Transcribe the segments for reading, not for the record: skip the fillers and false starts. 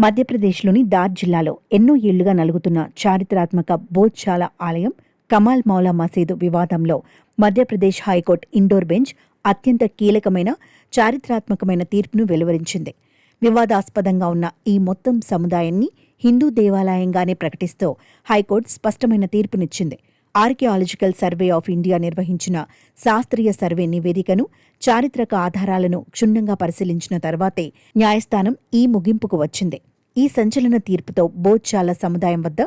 మధ్యప్రదేశ్లోని దార్ జిల్లాలో ఎన్నో ఏళ్లుగా నలుగుతున్న చారిత్రాత్మక బోధ్శాల ఆలయం కమాల్ మౌలా మసీదు వివాదంలో మధ్యప్రదేశ్ హైకోర్టు ఇండోర్ బెంచ్ అత్యంత కీలకమైన చారిత్రాత్మకమైన తీర్పును వెలువరించింది. వివాదాస్పదంగా ఉన్న ఈ మొత్తం సముదాయాన్ని హిందూ దేవాలయంగానే ప్రకటిస్తూ హైకోర్టు స్పష్టమైన తీర్పునిచ్చింది. ఆర్కియాలజికల్ సర్వే ఆఫ్ ఇండియా నిర్వహించిన శాస్త్రీయ సర్వే నివేదికను, చారిత్రక ఆధారాలను క్షుణ్ణంగా పరిశీలించిన తర్వాతే న్యాయస్థానం ఈ ముగింపుకు వచ్చింది. ఈ సంచలన తీర్పుతో బోధ్శాల సముదాయం వద్ద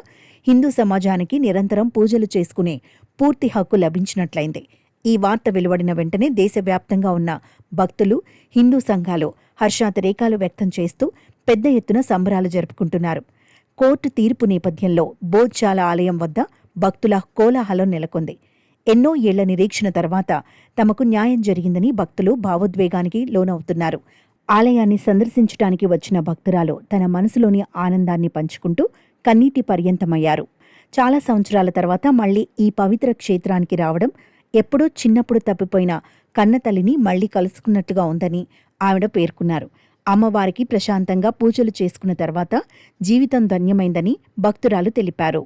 హిందూ సమాజానికి నిరంతరం పూజలు చేసుకునే పూర్తి హక్కు లభించినట్లయింది. ఈ వార్త వెలువడిన వెంటనే దేశవ్యాప్తంగా ఉన్న భక్తులు, హిందూ సంఘాలు హర్షాతిరేకాలు వ్యక్తం చేస్తూ పెద్ద ఎత్తున సంబరాలు జరుపుకుంటున్నారు. కోర్టు తీర్పు నేపథ్యంలో బోధ్శాల ఆలయం వద్ద భక్తుల కోలాహలం నెలకొంది. ఎన్నో ఏళ్ల నిరీక్షణ తర్వాత తమకు న్యాయం జరిగిందని భక్తులు భావోద్వేగానికి లోనవుతున్నారు. ఆలయాన్ని సందర్శించడానికి వచ్చిన భక్తురాలు తన మనసులోని ఆనందాన్ని పంచుకుంటూ కన్నీటి పర్యంతమయ్యారు. చాలా సంవత్సరాల తర్వాత మళ్లీ ఈ పవిత్ర క్షేత్రానికి రావడం ఎప్పుడో చిన్నప్పుడు తప్పిపోయిన కన్నతల్లిని మళ్లీ కలుసుకున్నట్టుగా ఉందని ఆవిడ పేర్కొన్నారు. అమ్మవారికి ప్రశాంతంగా పూజలు చేసుకున్న తర్వాత జీవితం ధన్యమైందని భక్తురాలు తెలిపారు.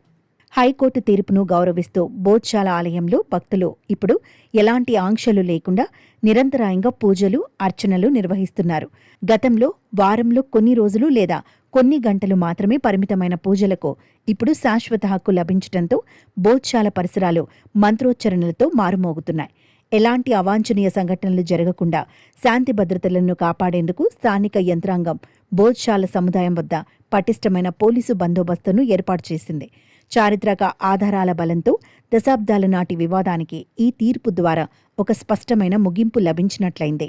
హైకోర్టు తీర్పును గౌరవిస్తూ బోధ్శాల ఆలయంలో భక్తులు ఇప్పుడు ఎలాంటి ఆంక్షలు లేకుండా నిరంతరాయంగా పూజలు, అర్చనలు నిర్వహిస్తున్నారు. గతంలో వారంలో కొన్ని రోజులు లేదా కొన్ని గంటలు మాత్రమే పరిమితమైన పూజలకు ఇప్పుడు శాశ్వత హక్కు లభించడంతో బోధ్శాల పరిసరాలు మంత్రోచ్చరణలతో మారుమోగుతున్నాయి. ఎలాంటి అవాంఛనీయ సంఘటనలు జరగకుండా శాంతి భద్రతలను కాపాడేందుకు స్థానిక యంత్రాంగం బోధ్శాల సముదాయం వద్ద పటిష్టమైన పోలీసు బందోబస్తును ఏర్పాటు చేసింది. చారిత్రక ఆధారాల బలంతో దశాబ్దాల నాటి వివాదానికి ఈ తీర్పు ద్వారా ఒక స్పష్టమైన ముగింపు లభించినట్లయింది.